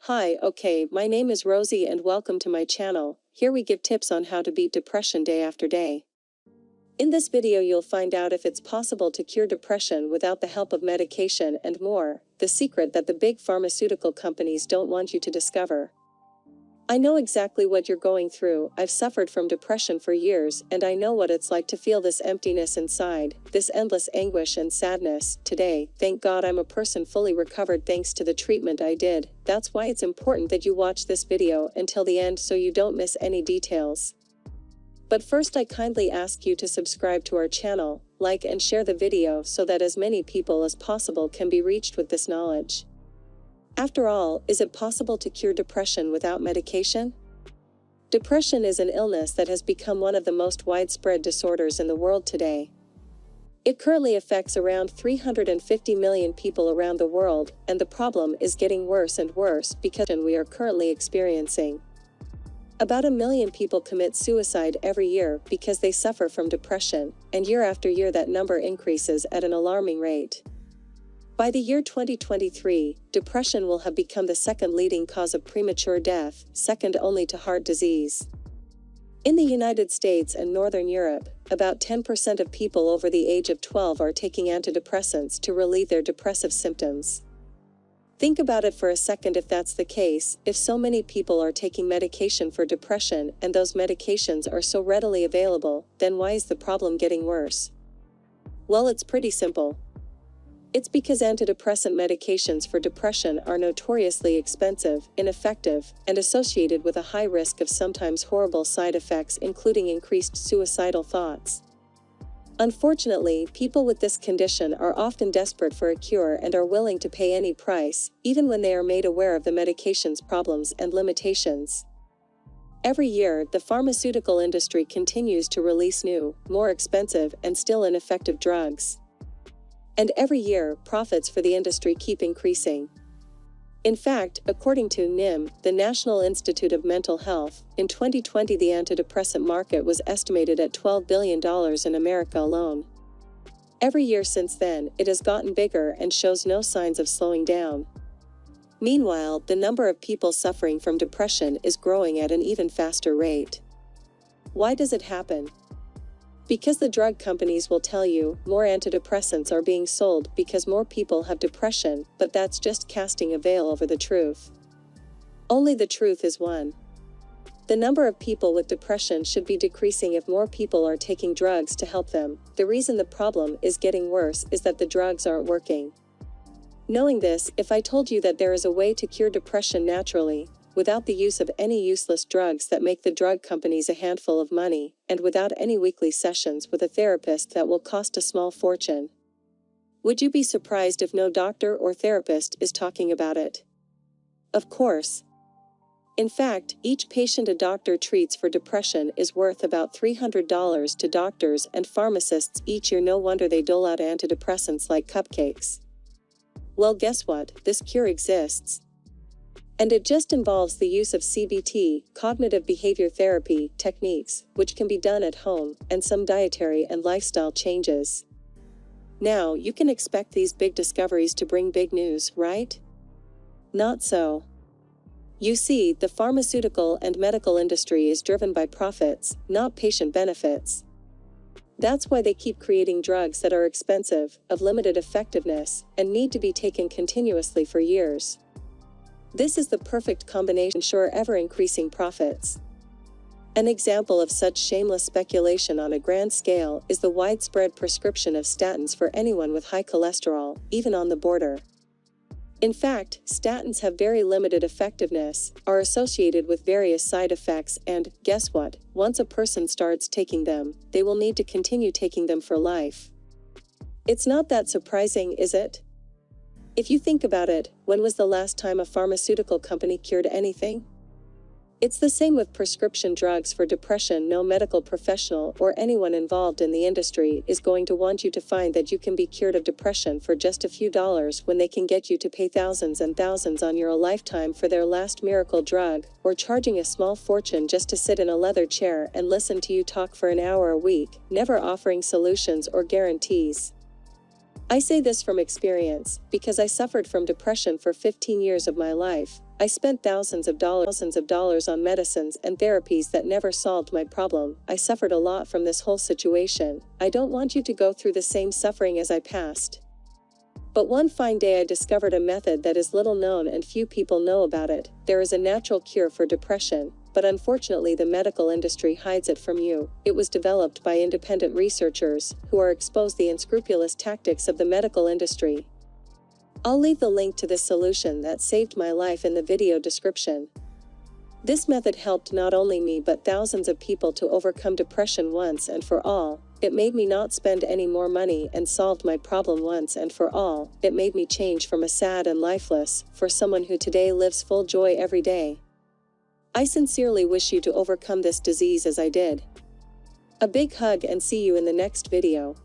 Hi, okay, my name is Rosie and welcome to my channel. Here we give tips on how to beat depression day after day. In this video you'll find out if it's possible to cure depression without the help of medication and more, the secret that the big pharmaceutical companies don't want you to discover. I know exactly what you're going through. I've suffered from depression for years, and I know what it's like to feel this emptiness inside, this endless anguish and sadness. Today, thank God I'm a person fully recovered thanks to the treatment I did. That's why it's important that you watch this video until the end so you don't miss any details. But first I kindly ask you to subscribe to our channel, like and share the video so that as many people as possible can be reached with this knowledge. After all, is it possible to cure depression without medication? Depression is an illness that has become one of the most widespread disorders in the world today. It currently affects around 350 million people around the world, and the problem is getting worse and worse because we are currently experiencing. About 1 million people commit suicide every year because they suffer from depression, and year after year that number increases at an alarming rate. By the year 2023, depression will have become the second leading cause of premature death, second only to heart disease. In the United States and Northern Europe, about 10% of people over the age of 12 are taking antidepressants to relieve their depressive symptoms. Think about it for a second. If that's the case, if so many people are taking medication for depression and those medications are so readily available, then why is the problem getting worse? Well, it's pretty simple. It's because antidepressant medications for depression are notoriously expensive, ineffective, and associated with a high risk of sometimes horrible side effects, including increased suicidal thoughts. Unfortunately, people with this condition are often desperate for a cure and are willing to pay any price, even when they are made aware of the medication's problems and limitations. Every year, the pharmaceutical industry continues to release new, more expensive, and still ineffective drugs. And every year, profits for the industry keep increasing. In fact, according to NIM, the National Institute of Mental Health, in 2020 the antidepressant market was estimated at $12 billion in America alone. Every year since then, it has gotten bigger and shows no signs of slowing down. Meanwhile, the number of people suffering from depression is growing at an even faster rate. Why does it happen? Because the drug companies will tell you more antidepressants are being sold because more people have depression, but that's just casting a veil over the truth. Only the truth is one. The number of people with depression should be decreasing if more people are taking drugs to help them. The reason the problem is getting worse is that the drugs aren't working. Knowing this, if I told you that there is a way to cure depression naturally, without the use of any useless drugs that make the drug companies a handful of money, and without any weekly sessions with a therapist that will cost a small fortune. Would you be surprised if no doctor or therapist is talking about it? Of course. In fact, each patient a doctor treats for depression is worth about $300 to doctors and pharmacists each year. No wonder they dole out antidepressants like cupcakes. Well, guess what? This cure exists. And it just involves the use of CBT, cognitive behavior therapy, techniques, which can be done at home, and some dietary and lifestyle changes. Now, you can expect these big discoveries to bring big news, right? Not so. You see, the pharmaceutical and medical industry is driven by profits, not patient benefits. That's why they keep creating drugs that are expensive, of limited effectiveness, and need to be taken continuously for years. This is the perfect combination to ensure ever-increasing profits. An example of such shameless speculation on a grand scale is the widespread prescription of statins for anyone with high cholesterol, even on the border. In fact, statins have very limited effectiveness, are associated with various side effects, and, guess what, once a person starts taking them, they will need to continue taking them for life. It's not that surprising, is it? If you think about it, when was the last time a pharmaceutical company cured anything? It's the same with prescription drugs for depression. No medical professional or anyone involved in the industry is going to want you to find that you can be cured of depression for just a few dollars when they can get you to pay thousands and thousands on your lifetime for their last miracle drug, or charging a small fortune just to sit in a leather chair and listen to you talk for an hour a week, never offering solutions or guarantees. I say this from experience, because I suffered from depression for 15 years of my life. I spent thousands of dollars on medicines and therapies that never solved my problem. I suffered a lot from this whole situation. I don't want you to go through the same suffering as I passed. But one fine day I discovered a method that is little known and few people know about it. There is a natural cure for depression, but unfortunately the medical industry hides it from you. It was developed by independent researchers, who are exposed to the unscrupulous tactics of the medical industry. I'll leave the link to this solution that saved my life in the video description. This method helped not only me but thousands of people to overcome depression once and for all. It made me not spend any more money and solved my problem once and for all. It made me change from a sad and lifeless, for someone who today lives full joy every day. I sincerely wish you to overcome this disease as I did. A big hug and see you in the next video.